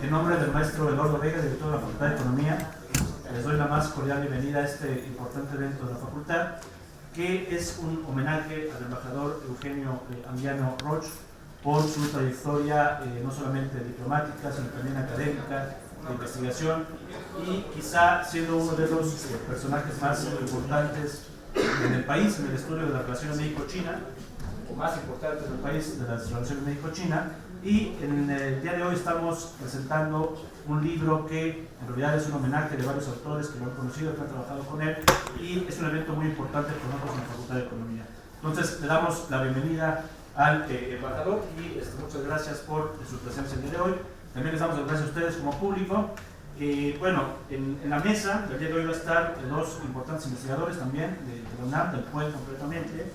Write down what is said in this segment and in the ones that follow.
En nombre del maestro Eduardo Vega, director de la Facultad de Economía, les doy la más cordial bienvenida a este importante evento de la facultad, que es un homenaje al embajador Eugenio Anguiano Roch por su trayectoria no solamente diplomática, sino también académica, de investigación, y quizá siendo uno de los personajes más importantes en el país, en el estudio de la relación México-China, o más importantes del país de las relaciones México-China. Y en el día de hoy estamos presentando un libro que en realidad es un homenaje de varios autores que lo han conocido, que han trabajado con él, y es un evento muy importante para nosotros en la Facultad de Economía. Entonces le damos la bienvenida al embajador y muchas gracias por su presencia el día de hoy. También les damos las gracias a ustedes como público. Bueno, en la mesa del día de hoy va a estar dos importantes investigadores también de la UNAM, del PUEL concretamente,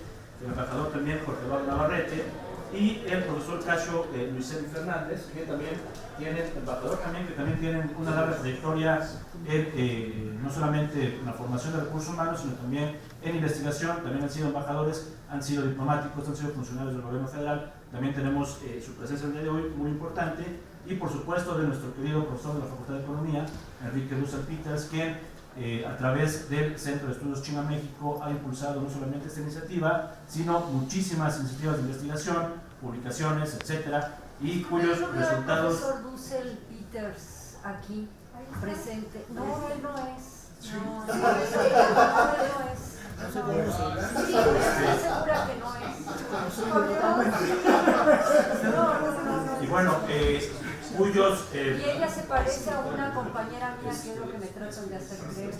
el embajador también Jorge Eduardo Navarrete, y el profesor Cacho Luiseli Fernández, que también tienen, embajador también, que también tienen una larga trayectoria en, no solamente en la formación de recursos humanos, sino también en investigación. También han sido embajadores, han sido diplomáticos, han sido funcionarios del gobierno federal. También tenemos su presencia el día de hoy muy importante, y por supuesto de nuestro querido profesor de la Facultad de Economía, Enrique Dussel Peters, quien a través del Centro de Estudios China-México ha impulsado no solamente esta iniciativa, sino muchísimas iniciativas de investigación, publicaciones, etcétera, y cuyos resultados... El profesor Dussel Peters aquí presente. No, él no es. No, él no es. Sí, estoy segura que no es. Y bueno, cuyos... Y ella se parece a una compañera mía, que es lo que me tratan de hacer creer.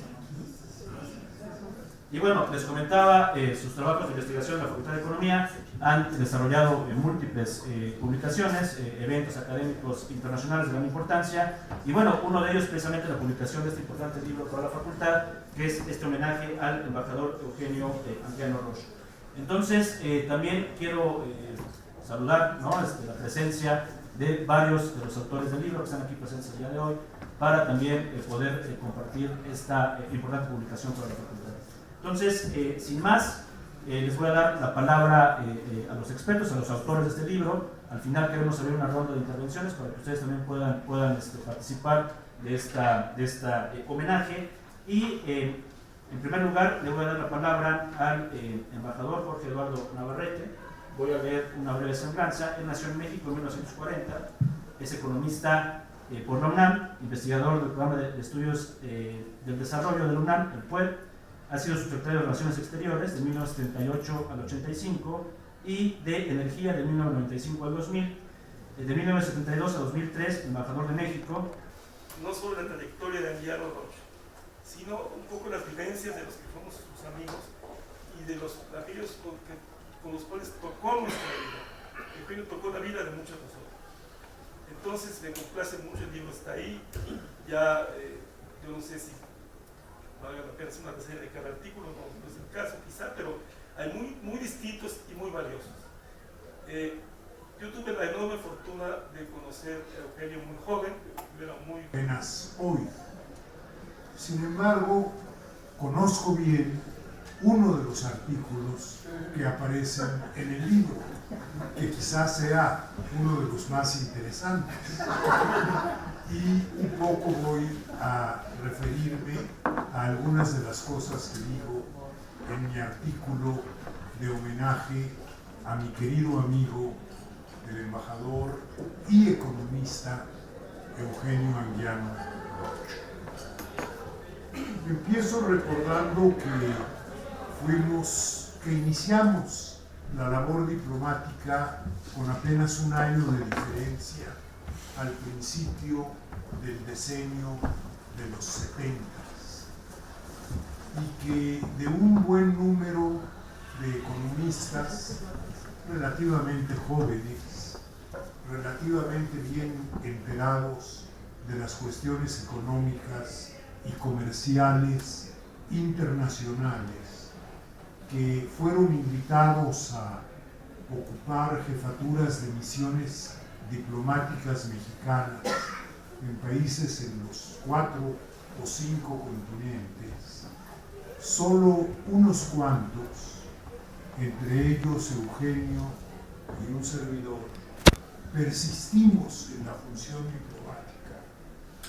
Y bueno, les comentaba, sus trabajos de investigación en la Facultad de Economía han desarrollado múltiples publicaciones, eventos académicos internacionales de gran importancia, y bueno, uno de ellos precisamente la publicación de este importante libro para la facultad, que es este homenaje al embajador Eugenio Anguiano Roch. Entonces, también quiero saludar, ¿no?, la presencia de varios de los autores del libro que están aquí presentes el día de hoy, para también poder compartir esta importante publicación para la facultad. Entonces, sin más, les voy a dar la palabra a los expertos, a los autores de este libro. Al final queremos abrir una ronda de intervenciones para que ustedes también puedan participar de esta homenaje. Y en primer lugar le voy a dar la palabra al embajador Jorge Eduardo Navarrete. Voy a leer una breve semblanza. Él nació en México en 1940, es economista por la UNAM, investigador del programa de estudios del desarrollo de la UNAM, el PUEL. Ha sido subsecretario de Relaciones Exteriores de 1978 al 85 y de Energía de 1995 al 2000. De 1972 a 2003, embajador de México. No solo la trayectoria de Anguiano Roch, sino un poco las vivencias de los que fuimos sus amigos y de aquellos con los cuales tocó nuestra vida. Eugenio tocó la vida de muchos de nosotros. Entonces me complace mucho, el libro está ahí. Ya, yo no sé si valga la pena hacer una reseña de cada artículo, no es el caso quizá, pero hay muy distintos y muy valiosos. Yo tuve la enorme fortuna de conocer a Eugenio muy joven, era muy... Apenas hoy. Sin embargo, conozco bien uno de los artículos que aparecen en el libro, que quizás sea uno de los más interesantes. Y un poco voy a referirme a algunas de las cosas que digo en mi artículo de homenaje a mi querido amigo, el embajador y economista Eugenio Anguiano Roch. Empiezo recordando que iniciamos la labor diplomática con apenas un año de diferencia al principio del decenio de los 70, y que de un buen número de economistas relativamente jóvenes, relativamente bien enterados de las cuestiones económicas y comerciales internacionales, que fueron invitados a ocupar jefaturas de misiones diplomáticas mexicanas en países en los 4 o 5 continentes, solo unos cuantos, entre ellos Eugenio y un servidor, persistimos en la función diplomática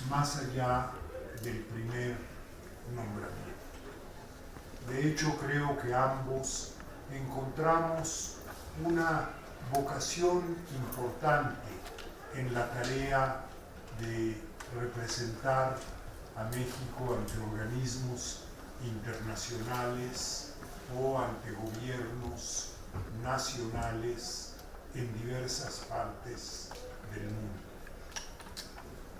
más allá del primer nombramiento. De hecho, creo que ambos encontramos una vocación importante en la tarea de representar a México ante organismos internacionales o ante gobiernos nacionales en diversas partes del mundo.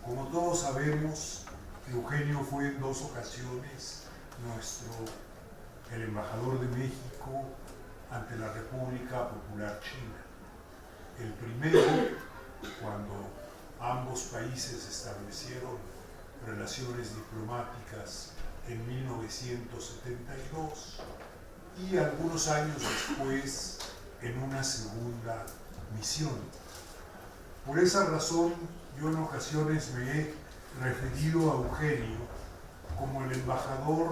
Como todos sabemos, Eugenio fue en 2 ocasiones el embajador de México ante la República Popular China. El primero, cuando ambos países establecieron relaciones diplomáticas en 1972, y algunos años después en una segunda misión. Por esa razón, yo en ocasiones me he referido a Eugenio como el embajador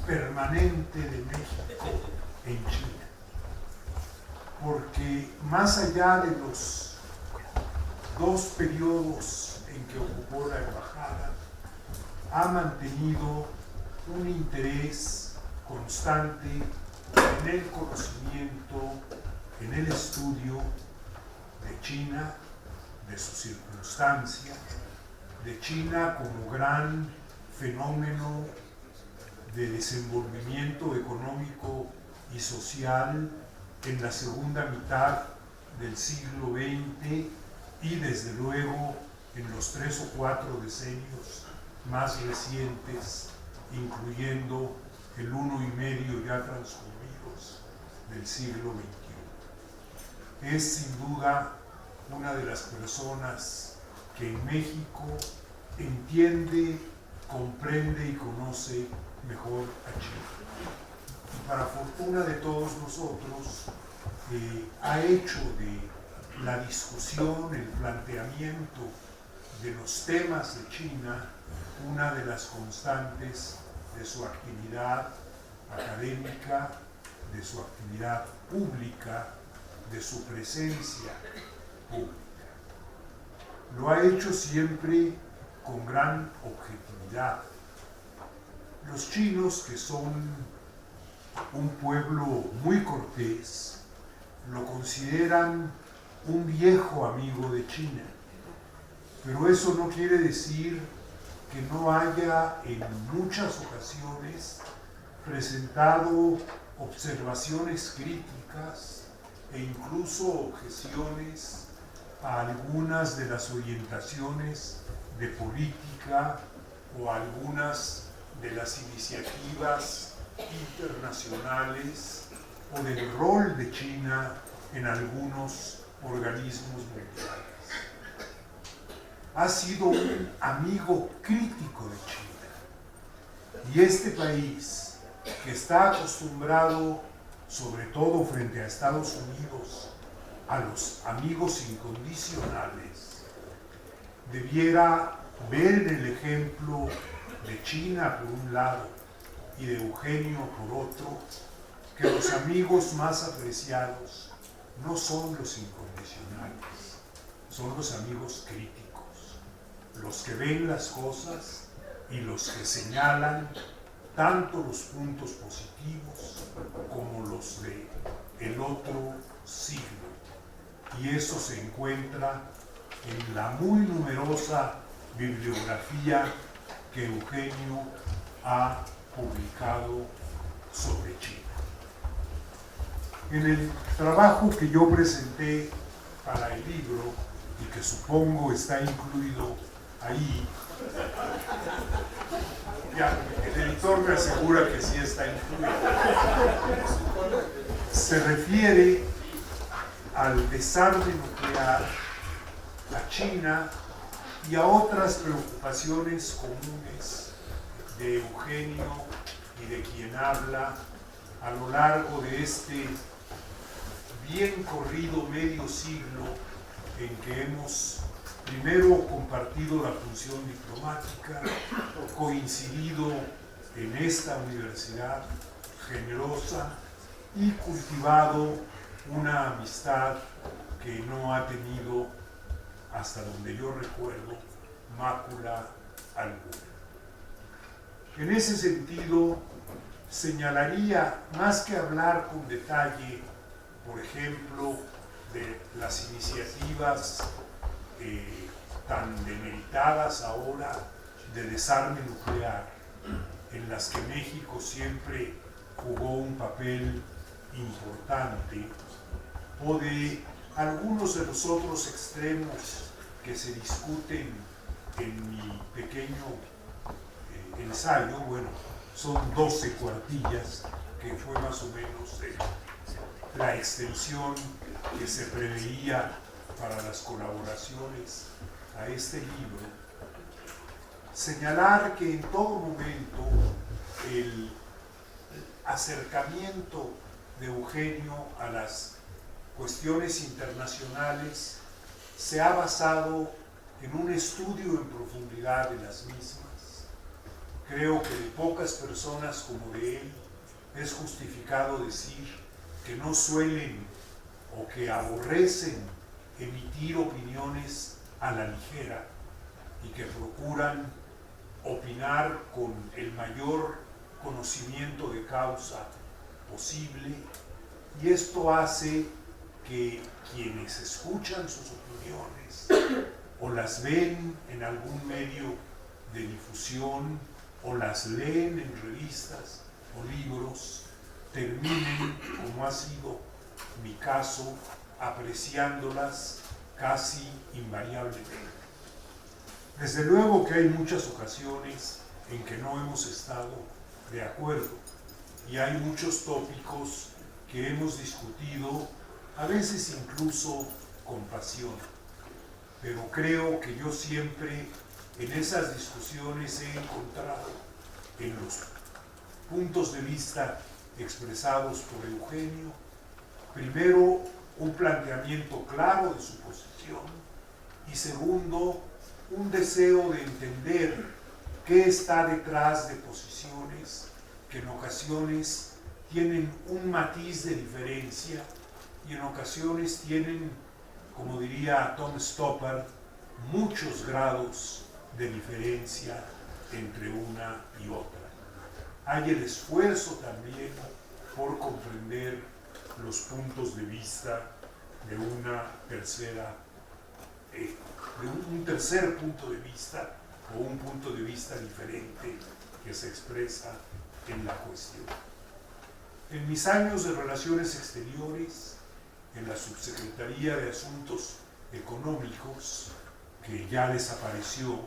permanente de México en China, porque más allá de los 2 periodos en que ocupó la embajada, ha mantenido un interés constante en el conocimiento, en el estudio de China, de su circunstancia, de China como gran fenómeno de desenvolvimiento económico y social en la segunda mitad del siglo XX y desde luego en los 3 o 4 decenios más recientes, incluyendo el 1 y medio ya transcurridos del siglo XXI. Es sin duda una de las personas que en México entiende, comprende y conoce mejor a China. Y para fortuna de todos nosotros, ha hecho de la discusión, el planteamiento de los temas de China una de las constantes de su actividad académica, de su actividad pública, de su presencia pública. Lo ha hecho siempre con gran objetividad. Los chinos, que son un pueblo muy cortés, lo consideran un viejo amigo de China, pero eso no quiere decir que no haya en muchas ocasiones presentado observaciones críticas e incluso objeciones a algunas de las orientaciones de política o a algunas de las iniciativas internacionales o del rol de China en algunos organismos mundiales. Ha sido un amigo crítico de China. Y este país, que está acostumbrado, sobre todo frente a Estados Unidos, a los amigos incondicionales, debiera ver en el ejemplo de China por un lado y de Eugenio por otro, que los amigos más apreciados no son los incondicionales, son los amigos críticos, los que ven las cosas y los que señalan tanto los puntos positivos como los de el otro siglo. Y eso se encuentra en la muy numerosa bibliografía que Eugenio ha publicado sobre China. En el trabajo que yo presenté para el libro, y que supongo está incluido ahí, ya, el editor me asegura que sí está incluido, se refiere al desarme nuclear, a China y a otras preocupaciones comunes de Eugenio y de quien habla a lo largo de este bien corrido medio siglo en que hemos primero compartido la función diplomática, coincidido en esta universidad generosa y cultivado una amistad que no ha tenido, hasta donde yo recuerdo, mácula alguna. En ese sentido, señalaría, más que hablar con detalle, por ejemplo, de las iniciativas tan demeritadas ahora de desarme nuclear, en las que México siempre jugó un papel importante, o de algunos de los otros extremos que se discuten en mi pequeño ensayo. Bueno, son 12 cuartillas, que fue más o menos la extensión que se preveía para las colaboraciones a este libro. Señalar que en todo momento el acercamiento de Eugenio a las cuestiones internacionales se ha basado en un estudio en profundidad de las mismas. Creo que de pocas personas como de él es justificado decir que no suelen o que aborrecen emitir opiniones a la ligera y que procuran opinar con el mayor conocimiento de causa posible, y esto hace que quienes escuchan sus opiniones o las ven en algún medio de difusión o las leen en revistas o libros, terminen, como ha sido mi caso, apreciándolas casi invariablemente. Desde luego que hay muchas ocasiones en que no hemos estado de acuerdo, y hay muchos tópicos que hemos discutido, a veces incluso con pasión, pero creo que yo siempre en esas discusiones he encontrado en los puntos de vista expresados por Eugenio, primero, un planteamiento claro de su posición, y segundo, un deseo de entender qué está detrás de posiciones que en ocasiones tienen un matiz de diferencia y en ocasiones tienen, como diría Tom Stoppard, muchos grados de diferencia entre una y otra. Hay el esfuerzo también por comprender los puntos de vista de una tercera, de un tercer punto de vista o un punto de vista diferente que se expresa en la cuestión. En mis años de Relaciones Exteriores, en la Subsecretaría de Asuntos Económicos, que ya desapareció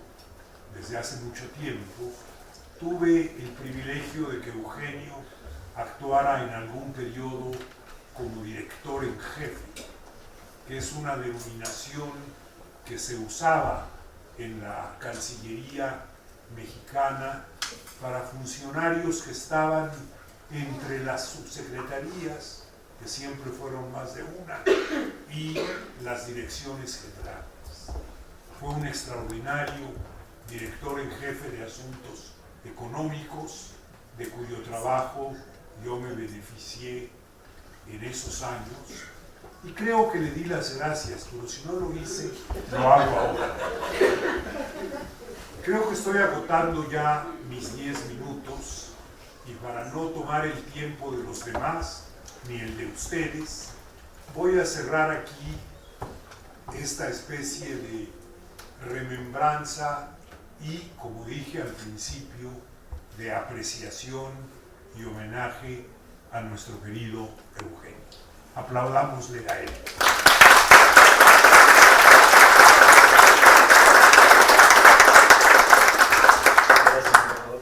desde hace mucho tiempo, tuve el privilegio de que Eugenio actuara en algún periodo como director en jefe, que es una denominación que se usaba en la Cancillería mexicana para funcionarios que estaban entre las subsecretarías, que siempre fueron más de una, y las direcciones generales. Fue un extraordinario director en jefe de asuntos económicos, de cuyo trabajo yo me beneficié en esos años, y creo que le di las gracias, pero si no lo hice, lo hago ahora. Creo que estoy agotando ya mis 10 minutos, y para no tomar el tiempo de los demás, ni el de ustedes, voy a cerrar aquí esta especie de remembranza y, como dije al principio, de apreciación y homenaje a nuestro querido Eugenio. Aplaudámosle a él. Gracias, senador.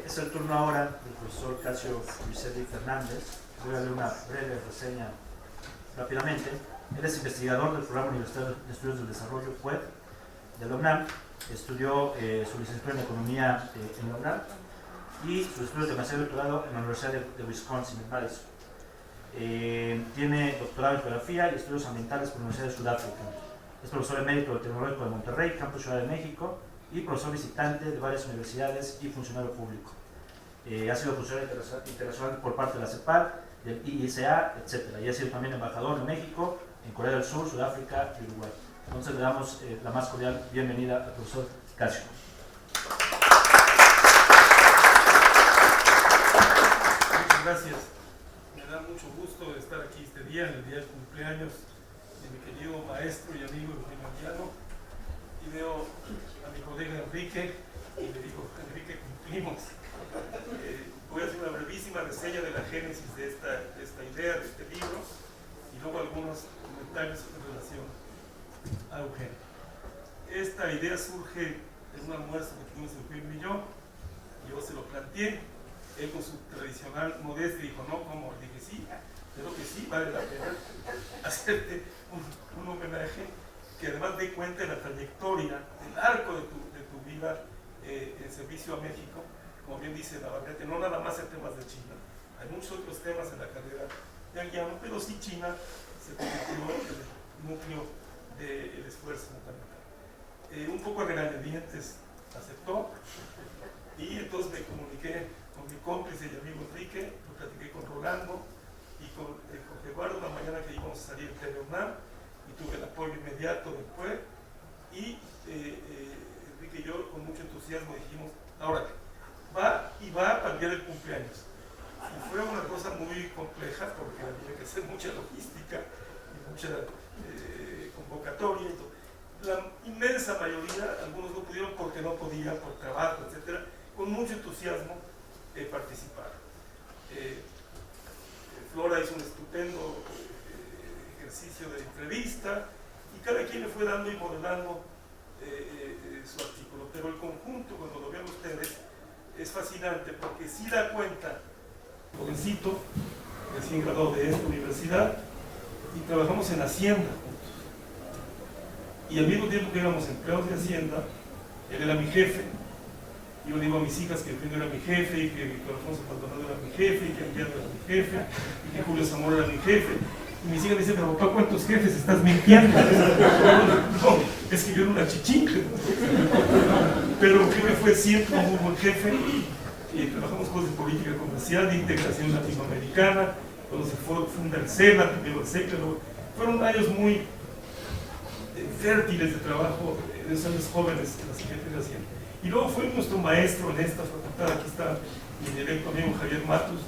Es el turno ahora del profesor Casio Luiselli Fernández. Voy a leer una breve reseña rápidamente. Él es investigador del Programa Universitario de Estudios del Desarrollo (PUED) de la UNAM. Estudió su licenciatura en Economía en la UNAM y sus estudios de maestría y doctorado en la Universidad de Wisconsin, en Madison. Tiene doctorado en Geografía y Estudios Ambientales por la Universidad de Sudáfrica. Es profesor emérito del Tecnológico de Monterrey, Campus Ciudad de México, y profesor visitante de varias universidades y funcionario público. Ha sido funcionario internacional por parte de la CEPAL, del IISA, etc. Y ha sido también embajador en México, en Corea del Sur, Sudáfrica y Uruguay. Entonces le damos la más cordial bienvenida al profesor Casio. Muchas gracias. Me da mucho gusto estar aquí este día, en el día del cumpleaños de mi querido maestro y amigo Eugenio Andiano. Y veo a mi colega Enrique y le digo, Enrique, cumplimos. Voy a hacer una brevísima reseña de la génesis de esta idea, de este libro, y luego algunos comentarios en relación a Eugenio. Esta idea surge en un almuerzo que tuvimos Eugenio y yo se lo planteé, él con su tradicional modestia dijo, no, ¿cómo? Le dije, sí, creo que sí, vale la pena hacerte un homenaje que además dé cuenta de la trayectoria, del arco de tu vida en servicio a México. Como bien dice Navarrete, no nada más en temas de China, hay muchos otros temas en la carrera de Anguiano, pero sí China se convirtió en el núcleo del esfuerzo fundamental. Un poco a regañadientes aceptó, y entonces me comuniqué con mi cómplice y amigo Enrique, lo platiqué con Rolando y con Jorge Eduardo la mañana que íbamos a salir de TVUNAM, y tuve el apoyo inmediato del PUE, y Enrique y yo con mucho entusiasmo dijimos, ahora va a cambiar el cumpleaños. Y fue una cosa muy compleja porque había que hacer mucha logística y mucha convocatoria y todo. La inmensa mayoría, algunos no pudieron porque no podían, por trabajo, etcétera, con mucho entusiasmo participaron. Flora hizo un estupendo ejercicio de entrevista y cada quien le fue dando y modelando su artículo, pero el conjunto, cuando lo vean ustedes, es fascinante porque sí da cuenta, jovencito, recién graduado de esta universidad, y trabajamos en Hacienda juntos. Y al mismo tiempo que éramos empleados de Hacienda, él era mi jefe. Yo le digo a mis hijas que Eugenio era mi jefe, y que Alfonso Maldonado era mi jefe, y que Anguiano era mi jefe, y que Julio Zamora era mi jefe. Y mis hijas me dicen, pero papá, ¿cuántos jefes estás mintiendo? No, es que yo era una chichín. Pero Eugenio fue siempre un muy buen jefe, y trabajamos cosas de política comercial, de integración latinoamericana, cuando se funda el SENA, primero el SECLA, fueron años muy fértiles de trabajo, de esos años jóvenes en la Secretaría de Hacienda. Y luego fue nuestro maestro en esta facultad, aquí está mi directo amigo Javier Matus,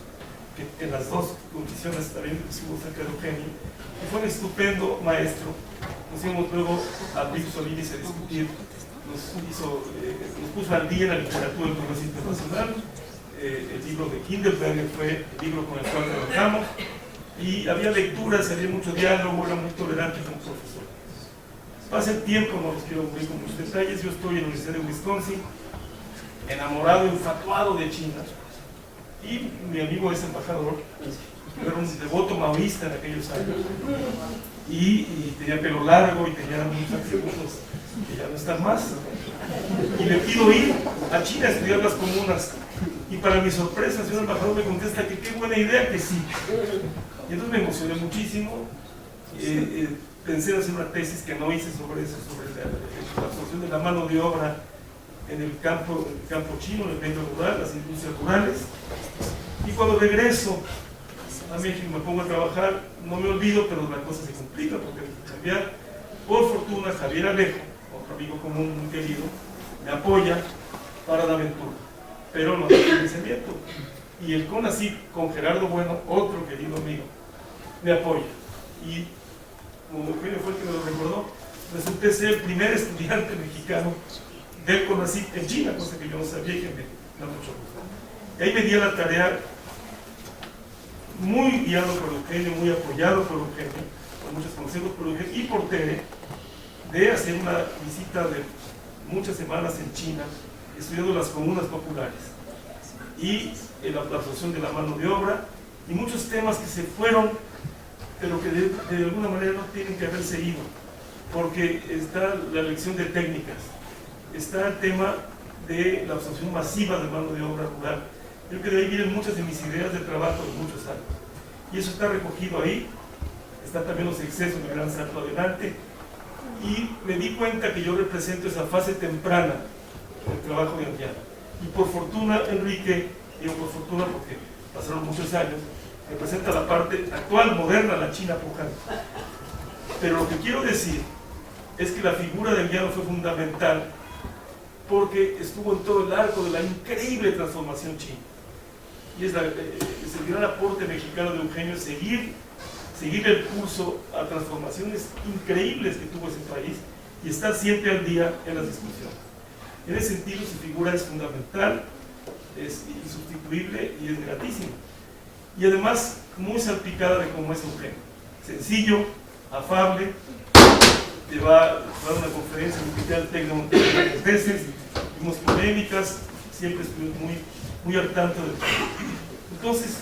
que en las dos condiciones también estuvo cerca de Eugenio, y fue un estupendo maestro. Nos íbamos luego a Víctor Solinis a discutir, nos puso al día en la literatura del comercio internacional. El libro de Kinderberger fue el libro con el cual trabajamos, y había lecturas, había mucho diálogo, era muy tolerante como profesor. Pasa el tiempo, no los quiero cubrir con muchos detalles. Yo estoy en la Universidad de Wisconsin, enamorado, infatuado de China, y mi amigo es embajador, era un devoto maoísta en aquellos años, y tenía pelo largo y tenía muchos atributos que ya no están más, y le pido ir a China a estudiar las comunas, y para mi sorpresa el señor embajador me contesta que qué buena idea, que sí. Y entonces me emocioné muchísimo. Pensé en hacer una tesis que no hice sobre eso, sobre la absorción de la mano de obra en el campo chino, en el medio rural, las industrias rurales. Y cuando regreso a México me pongo a trabajar, no me olvido, pero la cosa se complica porque hay que cambiar. Por fortuna, Javier Alejo, otro amigo común muy querido, me apoya para la aventura, pero no tiene financiamiento. Y el CONACYT, con Gerardo Bueno, otro querido amigo, me apoya. Y como Eugenio fue el que me lo recordó, resulté ser el primer estudiante mexicano del CONACYT en China, cosa que yo no sabía y que me da mucho gusto. Y ahí me di a la tarea, muy guiado por Eugenio, muy apoyado por Eugenio, con muchos consejos por Eugenio y por Tere, de hacer una visita de muchas semanas en China, estudiando las comunas populares y la absorción de la mano de obra y muchos temas que se fueron, pero que de alguna manera no tienen que haberse ido, porque está la lección de técnicas, está el tema de la absorción masiva de mano de obra rural. Creo que de ahí vienen muchas de mis ideas de trabajo de muchos años, y eso está recogido ahí. Está también los excesos de Gran Salto Adelante, y me di cuenta que yo represento esa fase temprana del trabajo de Anguiano. Y por fortuna, Enrique, digo por fortuna porque pasaron muchos años, representa la parte actual, moderna, la China pujante. Pero lo que quiero decir es que la figura de Anguiano fue fundamental porque estuvo en todo el arco de la increíble transformación china. Y es el gran aporte mexicano de Eugenio, seguir el curso a transformaciones increíbles que tuvo ese país y estar siempre al día en las discusiones. En ese sentido, su figura es fundamental, es insustituible y es gratísima. Y además, muy salpicada de cómo es Eugenio. Sencillo, afable, te va a dar una conferencia en el Hospital Tecno varias veces, tuvimos polémicas, siempre estuvimos muy al tanto de todo. Entonces,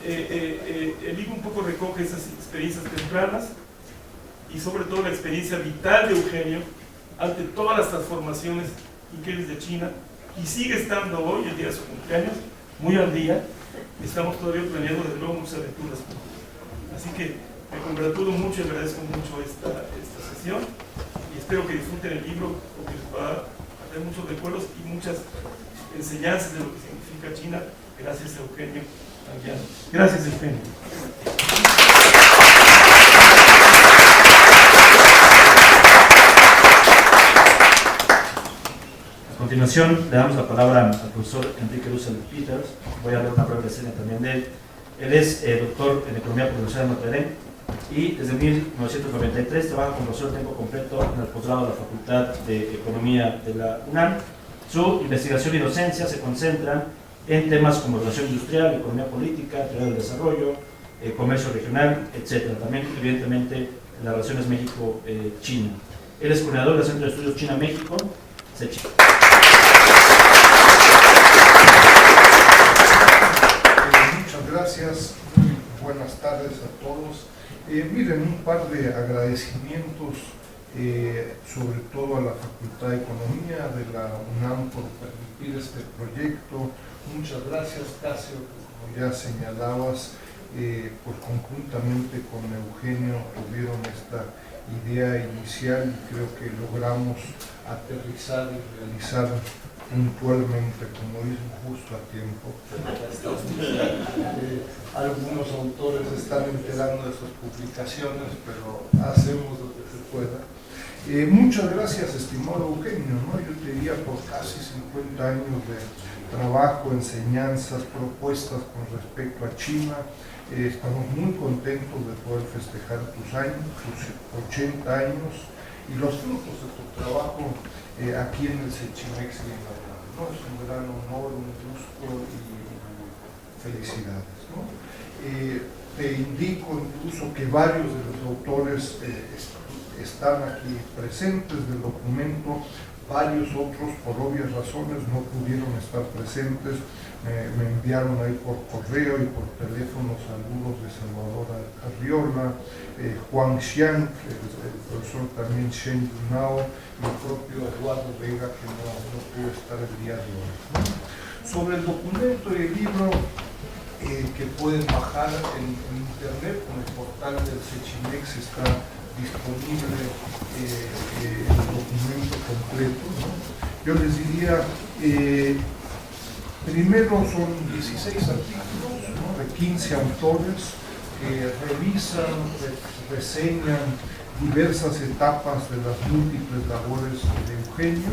el libro un poco recoge esas experiencias tempranas y sobre todo la experiencia vital de Eugenio ante todas las transformaciones increíbles de China, y sigue estando hoy, el día de su cumpleaños, muy al día. Estamos todavía planeando desde luego muchas aventuras. Así que me congratulo mucho y agradezco mucho esta sesión y espero que disfruten el libro porque les va a traer muchos recuerdos y muchas enseñanzas de lo que significa China gracias a Eugenio Anguiano. Gracias, Eugenio. A continuación le damos la palabra al profesor Enrique Russell Peters. Voy a leer una breve reseña también de él. Él es doctor en Economía por la Universidad de Notre Dame y desde 1993 trabaja como profesor de tiempo completo en el posgrado de la Facultad de Economía de la UNAM. Su investigación y docencia se concentran en temas como relación industrial, economía política, teoría del desarrollo, comercio regional, etc. También, evidentemente, en las relaciones México-China. Él es coordinador del Centro de Estudios China-México, CECHI. Muchas gracias, muy buenas tardes a todos. Miren, un par de agradecimientos, sobre todo a la Facultad de Economía de la UNAM por permitir este proyecto. Muchas gracias, Casio, como ya señalabas, pues conjuntamente con Eugenio tuvieron esta idea inicial y creo que logramos aterrizar y realizar puntualmente, como dicen, justo a tiempo. Algunos autores están enterando de sus publicaciones, pero hacemos lo que se pueda. Muchas gracias, estimado Eugenio, ¿no? Yo te diría por casi 50 años de trabajo, enseñanzas, propuestas con respecto a China. Estamos muy contentos de poder festejar tus años, tus 80 años y los frutos de tu trabajo aquí en el CECHIMEX y en la UNAM, ¿no? Es un gran honor, un gusto y felicidades, ¿no? Te indico incluso que varios de los autores están aquí presentes del documento, varios otros por obvias razones no pudieron estar presentes, me enviaron ahí por correo y por teléfono saludos de Salvador Arriola, Juan Xiang, el profesor también Shen Yunao y el propio Eduardo Vega, que no pudo estar el día de hoy, ¿no? Sobre el documento y el libro que pueden bajar en internet con el portal del CECHIMEX está disponible el documento completo, ¿no? Yo les diría, primero son 16 artículos, ¿no? De 15 autores que revisan, reseñan diversas etapas de las múltiples labores de Eugenio.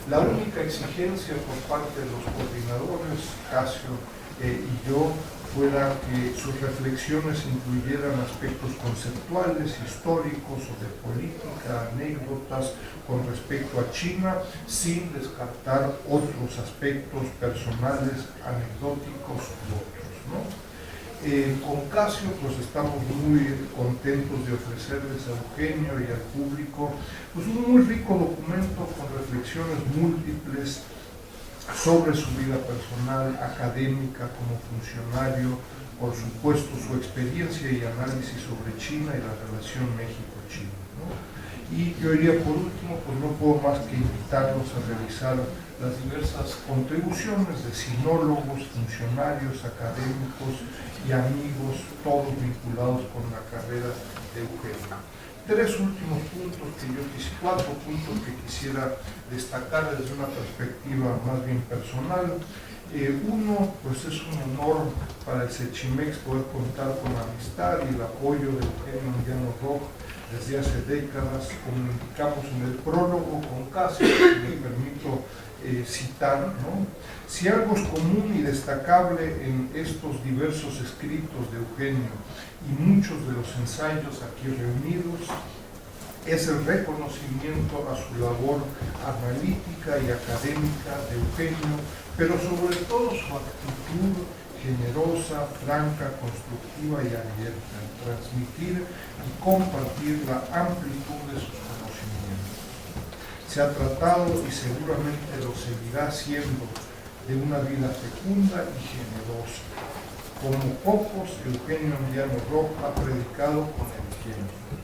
La única exigencia por parte de los coordinadores, Casio y yo, fuera que sus reflexiones incluyeran aspectos conceptuales, históricos o de política, anécdotas con respecto a China, sin descartar otros aspectos personales, anecdóticos u otros, ¿no? Con Casio, pues estamos muy contentos de ofrecerles a Eugenio y al público pues un muy rico documento con reflexiones múltiples sobre su vida personal, académica, como funcionario, por supuesto su experiencia y análisis sobre China y la relación México-China, ¿no? Y yo diría por último, pues no puedo más que invitarlos a revisar las diversas contribuciones de sinólogos, funcionarios, académicos y amigos, todos vinculados con la carrera de Eugenio. Cuatro puntos que quisiera destacar desde una perspectiva más bien personal. Uno, pues es un honor para el Sechimex poder contar con la amistad y el apoyo de Eugenio Anguiano Roch desde hace décadas, como indicamos en el prólogo con Casio, que me permito citar, ¿no? Si algo es común y destacable en estos diversos escritos de Eugenio y muchos de los ensayos aquí reunidos, es el reconocimiento a su labor analítica y académica de Eugenio, pero sobre todo su actitud generosa, franca, constructiva y abierta en transmitir y compartir la amplitud de sus conocimientos. Se ha tratado y seguramente lo seguirá siendo de una vida fecunda y generosa. Como pocos, Eugenio Anguiano Roch ha predicado con el ejemplo.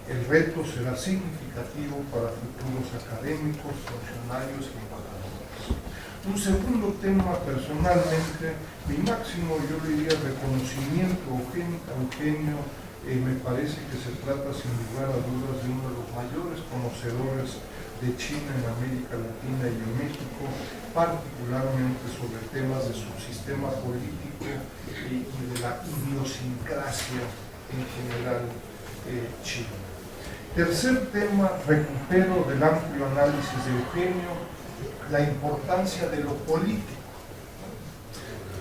El reto será significativo para futuros académicos, funcionarios y embajadores. Un segundo tema, personalmente, mi máximo, yo diría, reconocimiento a Eugenio, me parece que se trata sin lugar a dudas de uno de los mayores conocedores de China en América Latina y en México, particularmente sobre temas de su sistema político y de la idiosincrasia en general china. Tercer tema, recupero del amplio análisis de Eugenio, la importancia de lo político,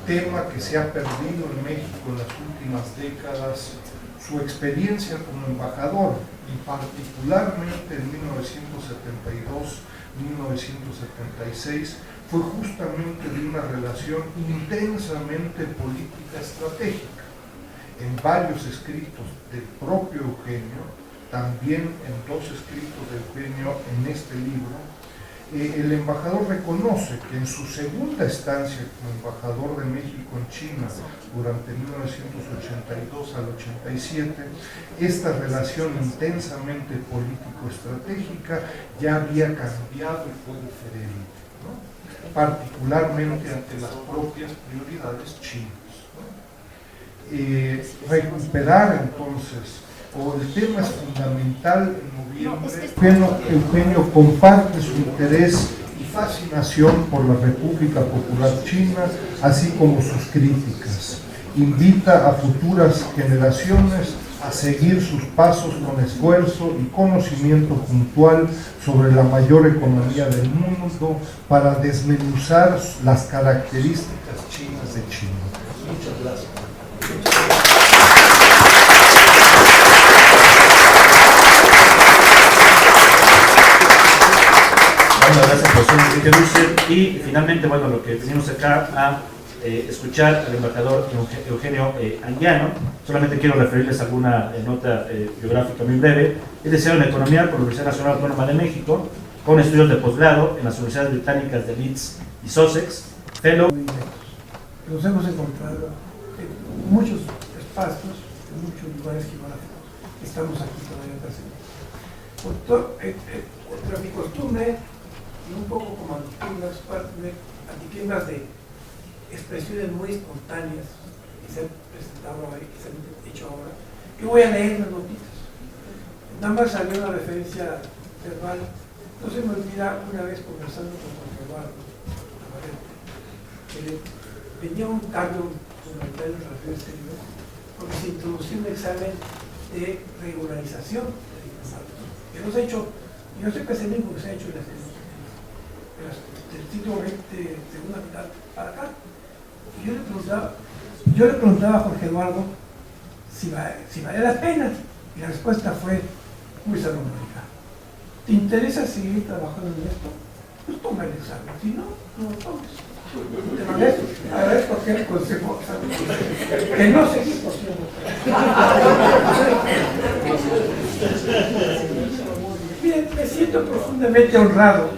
tema que se ha perdido en México en las últimas décadas, su experiencia como embajador y particularmente en 1972-1976 fue justamente de una relación intensamente política estratégica. En varios escritos del propio Eugenio, también en dos escritos de Eugenio en este libro, el embajador reconoce que en su segunda estancia como embajador de México en China durante 1982 al 87, esta relación intensamente político-estratégica ya había cambiado y fue diferente, ¿no? Particularmente ante las propias prioridades chinas, ¿no? Recuperar entonces, o el tema es fundamental en noviembre. Eugenio comparte su interés y fascinación por la República Popular China, así como sus críticas. Invita a futuras generaciones a seguir sus pasos con esfuerzo y conocimiento puntual sobre la mayor economía del mundo para desmenuzar las características chinas de China. Muchas gracias. Bueno, gracias, profesor Enrique Dussel. Y finalmente, bueno, lo que venimos acá a escuchar al embajador Eugenio Anguiano. Solamente quiero referirles alguna nota biográfica muy breve. Es licenciado en Economía por la Universidad Nacional Autónoma de México, con estudios de posgrado en las universidades británicas de Leeds y Sussex. Fellow. Nos hemos encontrado en muchos espacios, en muchos lugares geográficos. Estamos aquí todavía presentes. Contra mi costumbre, y un poco como anticlimas de expresiones muy espontáneas que se han presentado ahora, que se han hecho ahora, yo voy a leer las notitas. Nada más salió una referencia verbal. No se me olvida una vez conversando con Jorge Eduardo, que venía un cambio fundamental en relación a este libro, porque se introdució un examen de regularización de diplomados, que no se ha hecho. Yo sé que es el mismo que se ha hecho del siglo XX, segunda mitad para acá. Y yo le preguntaba a Jorge Eduardo si valía la pena, y la respuesta fue muy salomónica. ¿Te interesa seguir trabajando en esto? Pues toma el examen, si no, no lo tomes. Te agradezco aquel consejo que no seguí por cierto. Bien, me siento profundamente honrado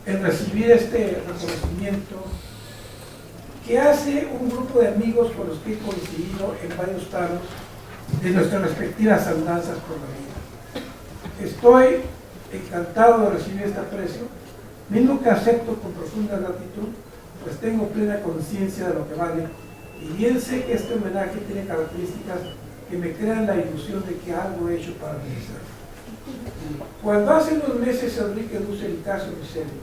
en recibir este reconocimiento que hace un grupo de amigos con los que he coincidido en varios tramos de nuestras respectivas andanzas por la vida. Estoy encantado de recibir este aprecio, mismo que acepto con profunda gratitud, pues tengo plena conciencia de lo que vale, y bien sé que este homenaje tiene características que me crean la ilusión de que algo he hecho para merecerlo. Cuando hace unos meses Enrique Dussel y Casio Vicente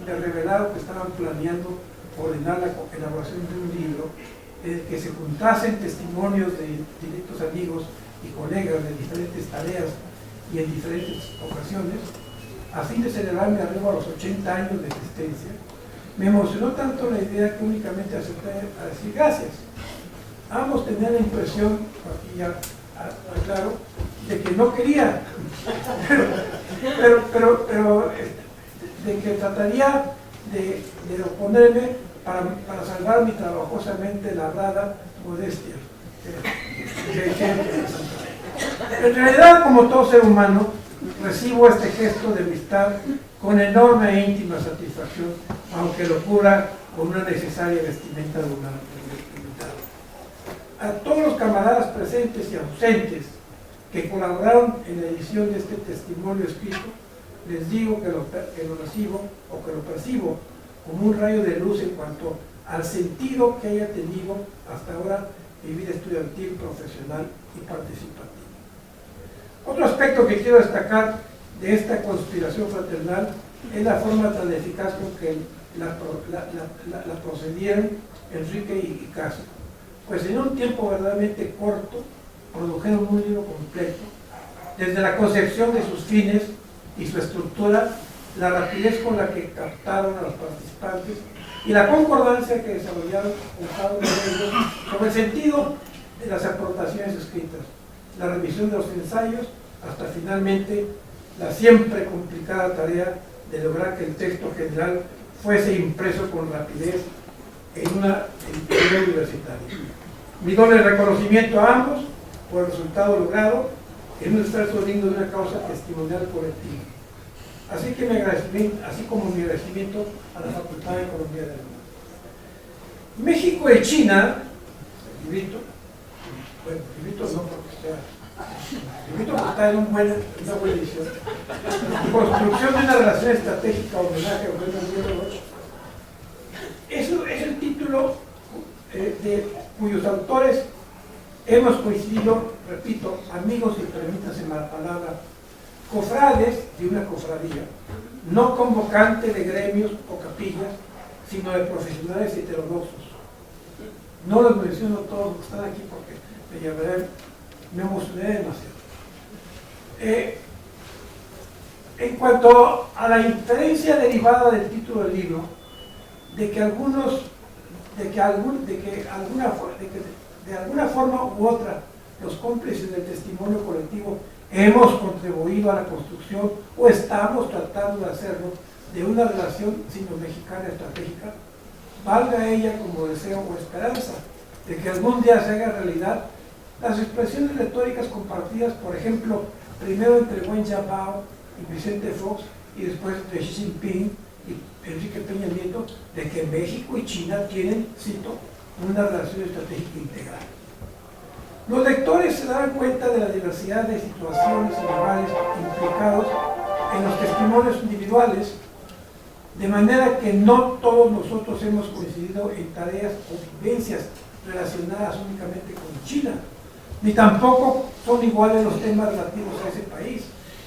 me revelaron que estaban planeando ordenar la elaboración de un libro en el que se juntasen testimonios de directos amigos y colegas de diferentes tareas y en diferentes ocasiones, a fin de celebrar mi arribo a los 80 años de existencia. Me emocionó tanto la idea que únicamente acepté a decir gracias. Ambos tenían la impresión, aquí ya aclaro, de que no quería, pero de que trataría de oponerme para salvar mi trabajosamente labrada modestia. En realidad, como todo ser humano, recibo este gesto de amistad con enorme e íntima satisfacción, aunque lo cubra con una necesaria vestimenta de un invitado. A todos los camaradas presentes y ausentes que colaboraron en la edición de este testimonio escrito, les digo que lo recibo o que lo percibo como un rayo de luz en cuanto al sentido que haya tenido hasta ahora mi vida estudiantil, profesional y participativa. Otro aspecto que quiero destacar de esta conspiración fraternal es la forma tan eficaz con que la procedieron Enrique y Castro, pues en un tiempo verdaderamente corto produjeron un libro completo, desde la concepción de sus fines y su estructura, la rapidez con la que captaron a los participantes y la concordancia que desarrollaron con cada uno de ellos sobre el sentido de las aportaciones escritas, la revisión de los ensayos, hasta finalmente la siempre complicada tarea de lograr que el texto general fuese impreso con rapidez en una editorial universitaria. Mi doble reconocimiento a ambos por el resultado logrado en un esfuerzo digno de una causa testimonial colectiva. Así que así como mi agradecimiento a la Facultad de Economía de la UNAM. México y China, el librito no porque sea, el librito que está en una buena edición, construcción de una relación estratégica, homenaje a Eugenio Andíano Roch. Eso es el título de cuyos autores hemos coincidido, repito, amigos y permítanse la palabra, cofrades de una cofradía, no convocante de gremios o capillas, sino de profesionales heterodoxos. No los menciono todos los que están aquí porque me emocioné demasiado. En cuanto a la inferencia derivada del título del libro, de alguna forma u otra los cómplices del testimonio colectivo hemos contribuido a la construcción o estamos tratando de hacerlo de una relación sino-mexicana estratégica, valga ella como deseo o esperanza de que algún día se haga realidad las expresiones retóricas compartidas, por ejemplo, primero entre Wen Jiabao y Vicente Fox y después de Xi Jinping y Enrique Peña Nieto, de que México y China tienen, cito, una relación estratégica integral. Los lectores se darán cuenta de la diversidad de situaciones y lugares implicados en los testimonios individuales, de manera que no todos nosotros hemos coincidido en tareas o vivencias relacionadas únicamente con China, ni tampoco son iguales los temas relativos a ese país,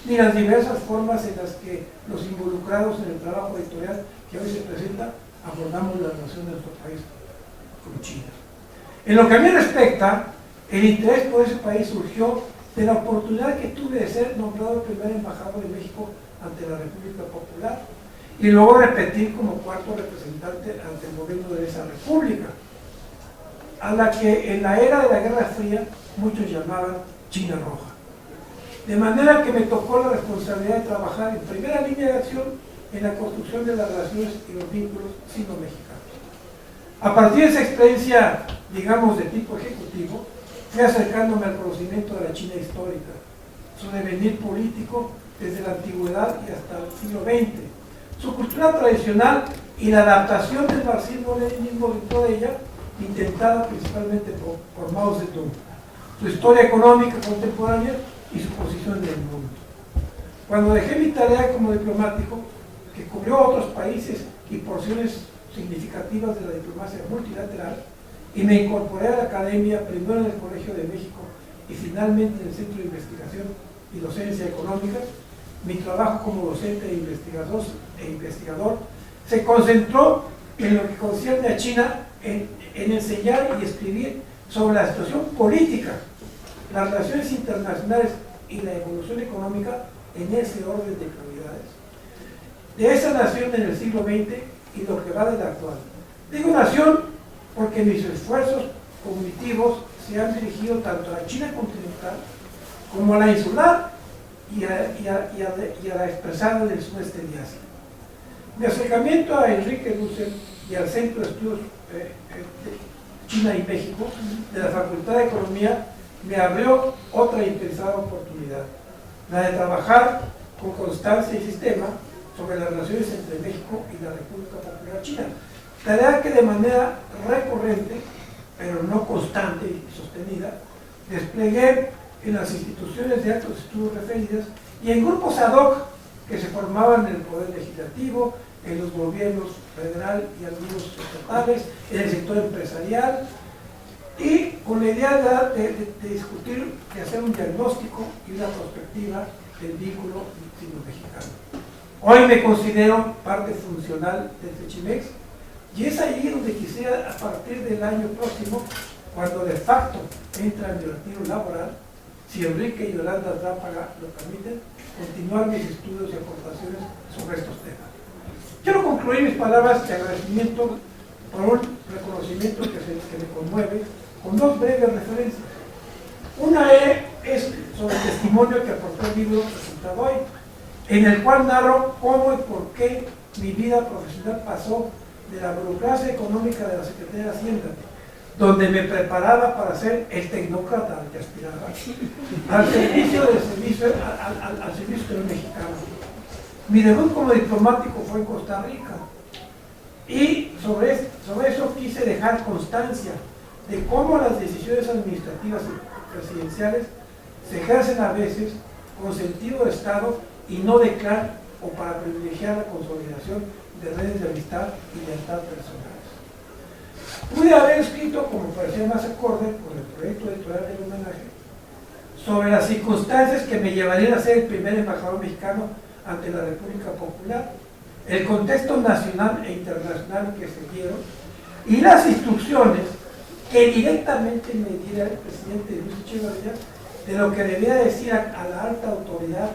ni las diversas formas en las que los involucrados en el trabajo editorial que hoy se presenta abordamos la relación de nuestro país con China. En lo que a mí respecta, el interés por ese país surgió de la oportunidad que tuve de ser nombrado el primer embajador de México ante la República Popular y luego repetir como cuarto representante ante el gobierno de esa república, a la que en la era de la Guerra Fría muchos llamaban China Roja. De manera que me tocó la responsabilidad de trabajar en primera línea de acción en la construcción de las relaciones y los vínculos sino-mexicanos. A partir de esa experiencia, digamos, de tipo ejecutivo, fui acercándome al conocimiento de la China histórica, su devenir político desde la antigüedad y hasta el siglo XX, su cultura tradicional y la adaptación del marxismo-leninismo dentro de ella, intentada principalmente por Mao Zedong, su historia económica contemporánea y su posición en el mundo. Cuando dejé mi tarea como diplomático, que cubrió a otros países y porciones significativas de la diplomacia multilateral, y me incorporé a la academia, primero en el Colegio de México y finalmente en el Centro de Investigación y Docencia Económica, mi trabajo como docente e investigador se concentró en lo que concierne a China en enseñar y escribir sobre la situación política, las relaciones internacionales y la evolución económica en ese orden de prioridades de esa nación en el siglo XX y lo que va del actual. Digo nación porque mis esfuerzos cognitivos se han dirigido tanto a la China continental como a la insular y a la expresada del sudeste de Asia. Mi acercamiento a Enrique Dussel y al Centro de Estudios China y México de la Facultad de Economía me abrió otra impensada oportunidad, la de trabajar con constancia y sistema sobre las relaciones entre México y la República Popular China, tarea que de manera recurrente, pero no constante y sostenida, desplegué en las instituciones de altos estudios referidas y en grupos ad hoc que se formaban en el Poder Legislativo, en los gobiernos federal y algunos estatales, en el sector empresarial, y con la idea de discutir, de hacer un diagnóstico y una perspectiva del vínculo sino-mexicano. Hoy me considero parte funcional del Sechimex y es ahí donde quisiera, a partir del año próximo, cuando de facto entra en mi retiro laboral, si Enrique y Yolanda Rápaga lo permiten, continuar mis estudios y aportaciones sobre estos temas. Quiero concluir mis palabras de agradecimiento por un reconocimiento que me conmueve con dos breves referencias. Una es sobre el testimonio que aportó el libro presentado hoy, en el cual narro cómo y por qué mi vida profesional pasó de la burocracia económica de la Secretaría de Hacienda, donde me preparaba para ser el tecnócrata al que aspiraba, al servicio del mexicano. Mi debut como diplomático fue en Costa Rica y sobre eso quise dejar constancia de cómo las decisiones administrativas y presidenciales se ejercen a veces con sentido de Estado y no de clan o para privilegiar la consolidación de redes de amistad y lealtad personales. Pude haber escrito, como parecía más acorde con el proyecto editorial del homenaje, sobre las circunstancias que me llevarían a ser el primer embajador mexicano ante la República Popular, el contexto nacional e internacional que se dieron y las instrucciones que directamente me diera el presidente Luis Echeverría de lo que debía decir a la alta autoridad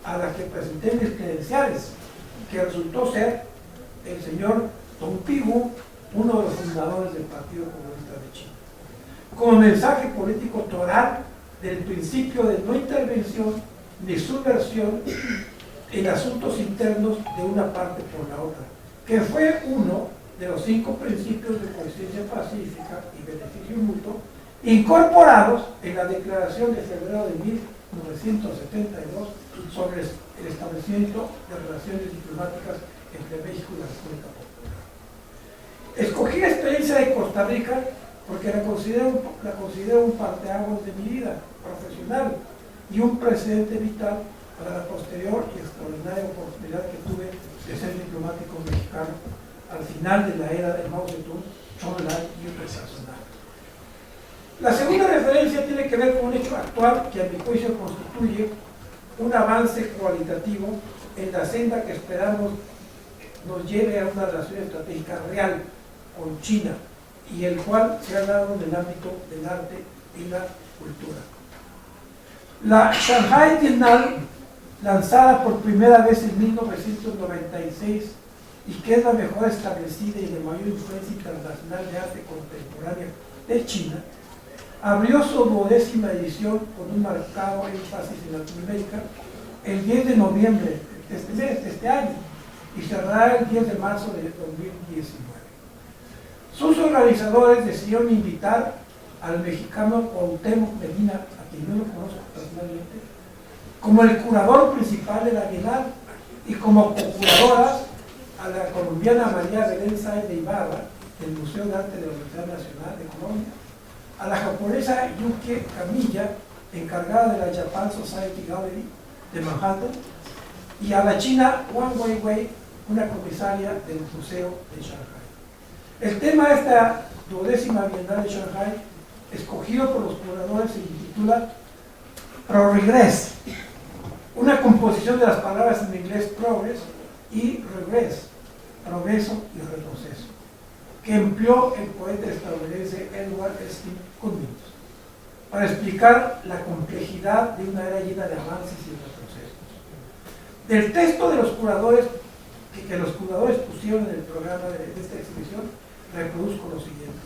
a la que presenté mis credenciales, que resultó ser el señor Dong Pigu, uno de los fundadores del Partido Comunista de China, como mensaje político toral del principio de no intervención ni subversión en asuntos internos de una parte por la otra, que fue uno de los 5 principios de coexistencia pacífica y beneficio mutuo incorporados en la Declaración de febrero de 1972 sobre el establecimiento de relaciones diplomáticas entre México y la República Popular. Escogí la experiencia de Costa Rica porque la considero un parteaguas de mi vida profesional y un precedente vital para la posterior y extraordinaria oportunidad que tuve de ser diplomático mexicano al final de la era de Mao Zedong, Zhou Enlai y otros personajes. La segunda referencia tiene que ver con un hecho actual que a mi juicio constituye un avance cualitativo en la senda que esperamos nos lleve a una relación estratégica real con China y el cual se ha dado en el ámbito del arte y la cultura. La Shanghai Bienal, lanzada por primera vez en 1996 y que es la mejor establecida y de mayor influencia internacional de arte contemporánea de China, abrió su 12ª edición con un marcado énfasis en Latinoamérica el 10 de noviembre de este año y cerrará el 10 de marzo de 2019. Sus organizadores decidieron invitar al mexicano Cuauhtémoc Medina, a quien yo no conozco personalmente, como el curador principal de la Bienal y como co-curadoras a la colombiana María Belén Sáenz de Ibarra del Museo de Arte de la Universidad Nacional de Colombia, a la japonesa Yuki Kamiya, encargada de la Japan Society Gallery de Manhattan, y a la china Wang Weiwei, una comisaria del Museo de Shanghai. El tema de esta 12ª Bienal de Shanghai, escogido por los curadores, se intitula Progress, una composición de las palabras en inglés progress y regress, progreso y retroceso. que empleó el poeta estadounidense Edward S. Cummings para explicar la complejidad de una era llena de avances y retrocesos. Del texto de los curadores que los curadores pusieron en el programa de esta exhibición, reproduzco lo siguiente.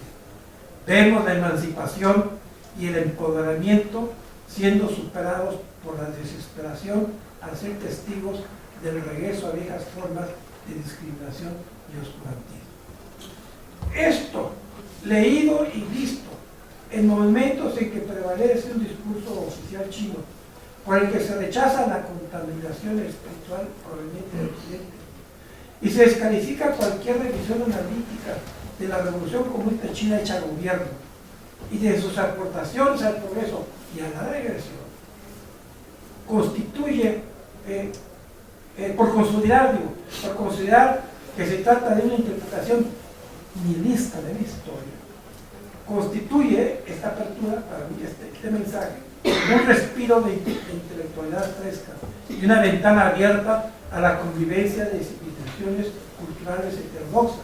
Vemos la emancipación y el empoderamiento siendo superados por la desesperación al ser testigos del regreso a viejas formas de discriminación y oscurantismo. Esto, leído y visto en momentos en que prevalece un discurso oficial chino por el que se rechaza la contaminación espiritual proveniente del Occidente y se descalifica cualquier revisión analítica de la revolución comunista china hecha al gobierno y de sus aportaciones al progreso y a la regresión, constituye, por considerar que se trata de una interpretación nihilista de la historia, constituye esta apertura, para mí este mensaje, un respiro de intelectualidad fresca y una ventana abierta a la convivencia de civilizaciones culturales heterodoxas,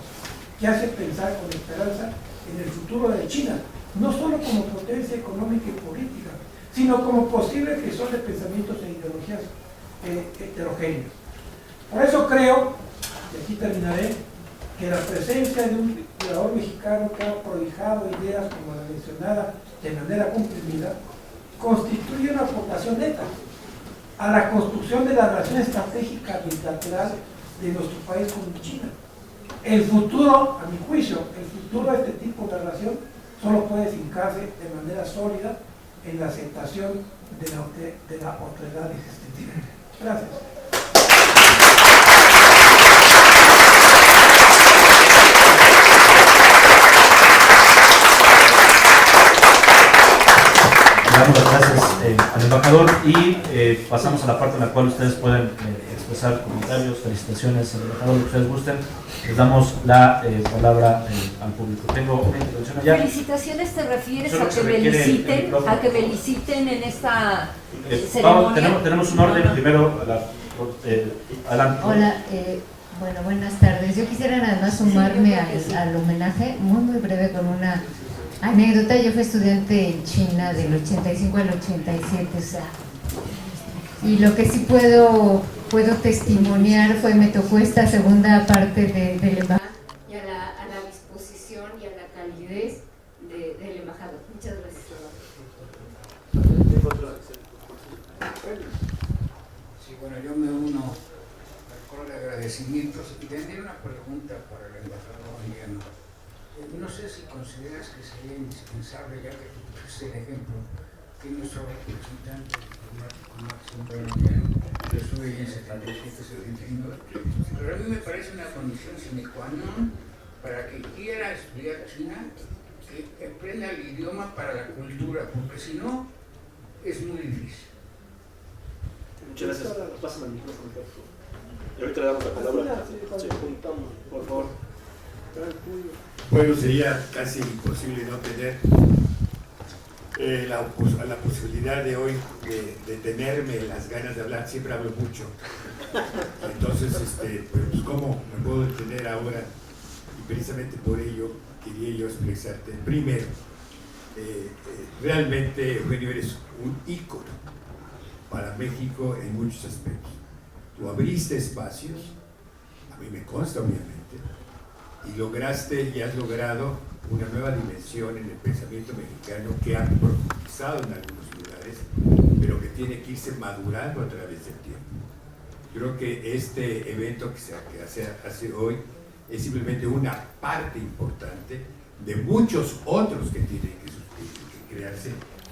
que hace pensar con esperanza en el futuro de China, no solo como potencia económica y política, sino como posible gestor de pensamientos e ideologías heterogéneas. Por eso creo, y aquí terminaré, que la presencia de un curador mexicano que ha prohijado ideas como la mencionada de manera comprimida, constituye una aportación neta a la construcción de la relación estratégica bilateral de nuestro país con China. El futuro, a mi juicio, el futuro de este tipo de relación solo puede fincarse de manera sólida en la aceptación de la otredad existencial. Gracias. Damos las gracias al embajador y pasamos a la parte en la cual ustedes pueden expresar comentarios, felicitaciones al embajador, lo que ustedes gusten. Les damos la palabra al público. Tengo una intervención allá. Felicitaciones, ¿te refieres Solo a se que me requiere el liciten, micrófono. a que me liciten en esta ceremonia? Tenemos un orden. Primero, adelante. Hola, bueno, buenas tardes. Yo quisiera nada más sumarme al homenaje, muy breve, con una anécdota. Yo fui estudiante en China del 85 al 87, o sea, y lo que sí puedo testimoniar me tocó esta segunda parte del embajador y a la disposición y a la calidez del embajador. Muchas gracias. Sí, bueno, yo me uno al coro de agradecimientos y tendría una pregunta para el embajador Anguiano. No sé si consideras que sería indispensable, ya que tú pusiste el ejemplo, que nuestro representante diplomático Máximo Anguiano, yo estuve en 77-79, pero a mí me parece una condición sine qua non para que quiera estudiar China, que aprenda el idioma para la cultura, porque si no, es muy difícil. Muchas gracias. Pásame el micrófono, por favor. Y ahorita le damos la palabra. Sí, por favor. Bueno, sería casi imposible no tener la posibilidad de hoy de tenerme las ganas de hablar. Siempre hablo mucho. Entonces, pues, ¿cómo me puedo detener ahora? Y precisamente por ello quería yo expresarte. Primero, realmente, Eugenio, eres un ícono para México en muchos aspectos. Tú abriste espacios, a mí me consta obviamente, y lograste y has logrado una nueva dimensión en el pensamiento mexicano que ha profundizado en algunos lugares, pero que tiene que irse madurando a través del tiempo. Creo que este evento que se hace hoy es simplemente una parte importante de muchos otros que tienen que crearse,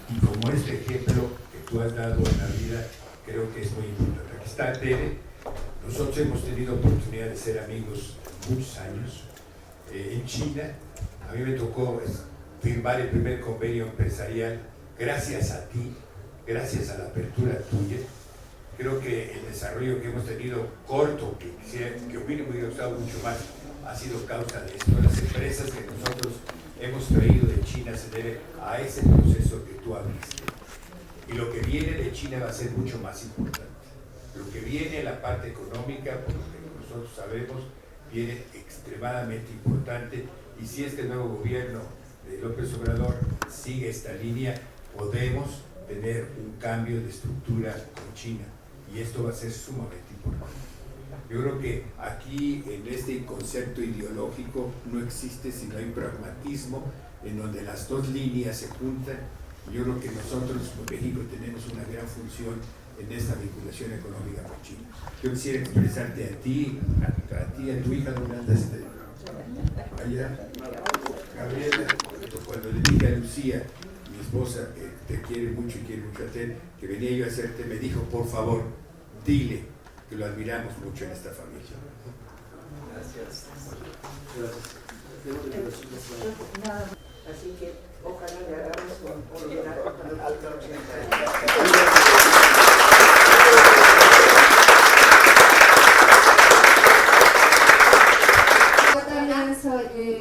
y como este ejemplo que tú has dado en la vida, creo que es muy importante. Aquí está Tere. Nosotros hemos tenido oportunidad de ser amigos muchos años. En China, a mí me tocó firmar el primer convenio empresarial gracias a ti, gracias a la apertura tuya. Creo que el desarrollo que hemos tenido corto, que a mí me hubiera gustado mucho más, ha sido causa de esto. Las empresas que nosotros hemos traído de China se debe a ese proceso que tú abriste. Y lo que viene de China va a ser mucho más importante. Lo que viene en la parte económica, por lo que nosotros sabemos, viene extremadamente importante, y si este nuevo gobierno de López Obrador sigue esta línea, podemos tener un cambio de estructura con China, y esto va a ser sumamente importante. Yo creo que aquí, en este concepto ideológico, no existe sino hay un pragmatismo en donde las dos líneas se juntan. Yo creo que nosotros, en México, tenemos una gran función en esta vinculación económica con China. Yo quisiera expresarte a ti, a tu hija, ¿dónde andas? Allá, Gabriela, cuando le dije a Lucía, mi esposa, que te quiere mucho y quiere mucho a ti, que venía yo a hacerte, me dijo, por favor, dile que lo admiramos mucho en esta familia. Gracias. Así que ojalá le hagamos un homenaje para el alto 80 años.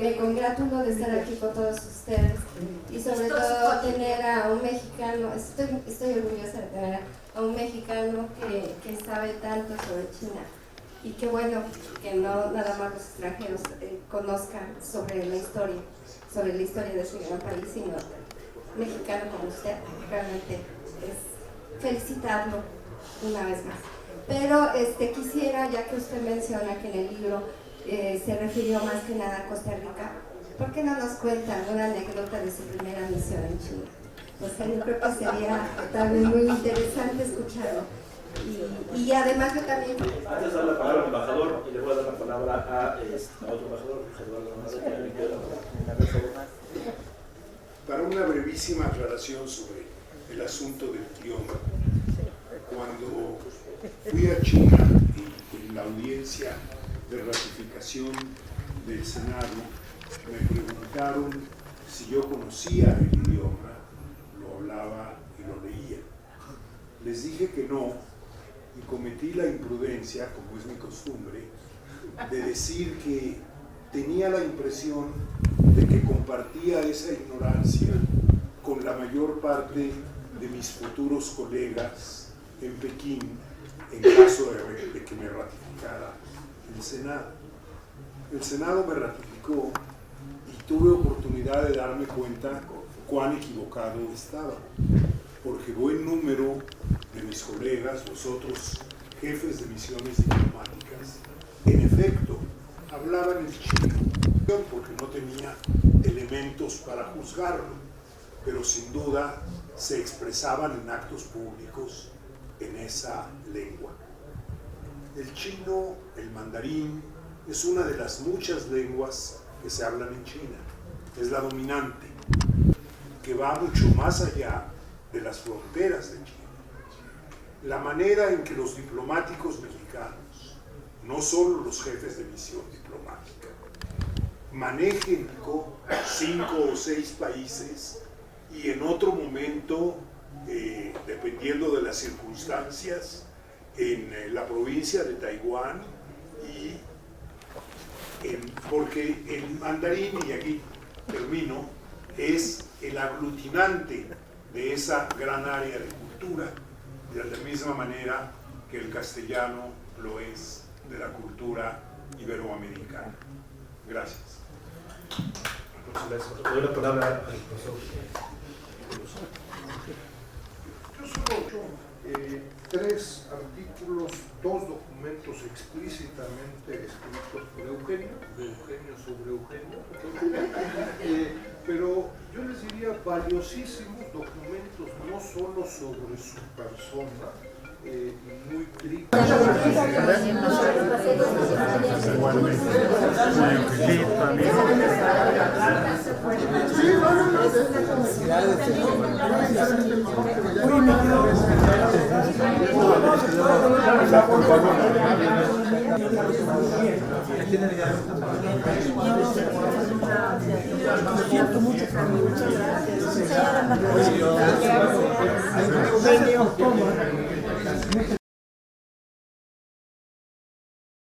Me congratulo de estar aquí con todos ustedes y sobre todo tener a un mexicano, estoy orgullosa de tener a un mexicano que sabe tanto sobre China, y que bueno, que no nada más los extranjeros conozcan sobre la historia de este gran país, sino mexicano como usted. Realmente es felicitarlo una vez más. Pero quisiera, ya que usted menciona que en el libro se refirió más que nada a Costa Rica, ¿por qué no nos cuenta alguna anécdota de su primera misión en China? O sea, yo creo que sería también muy interesante escucharlo. Y además yo también... Antes de dar la palabra al embajador, y le voy a dar la palabra a otro embajador, Para una brevísima aclaración sobre el asunto del idioma, cuando fui a China en la audiencia de ratificación del Senado, me preguntaron si yo conocía el idioma, lo hablaba y lo leía. Les dije que no, y cometí la imprudencia, como es mi costumbre, de decir que tenía la impresión de que compartía esa ignorancia con la mayor parte de mis futuros colegas en Pekín, en caso de que me ratificara el Senado. El Senado me ratificó y tuve oportunidad de darme cuenta cuán equivocado estaba, porque buen número de mis colegas, los otros jefes de misiones diplomáticas, en efecto, hablaban el chino, porque no tenía elementos para juzgarlo, pero sin duda se expresaban en actos públicos en esa lengua. El chino, el mandarín, es una de las muchas lenguas que se hablan en China. Es la dominante, que va mucho más allá de las fronteras de China. La manera en que los diplomáticos mexicanos, no solo los jefes de misión diplomática, manejen 5 o 6 países y en otro momento, dependiendo de las circunstancias, en la provincia de Taiwán, porque el mandarín, y aquí termino, es el aglutinante de esa gran área de cultura, de la misma manera que el castellano lo es de la cultura iberoamericana. Gracias. Le doy la palabra al profesor. Yo solo 3 artículos, 2 documentos explícitamente escritos por Eugenio, de Eugenio sobre Eugenio, pero yo les diría valiosísimos documentos, no solo sobre su persona, muy críticos. Siento mucho cariño. Muchas gracias.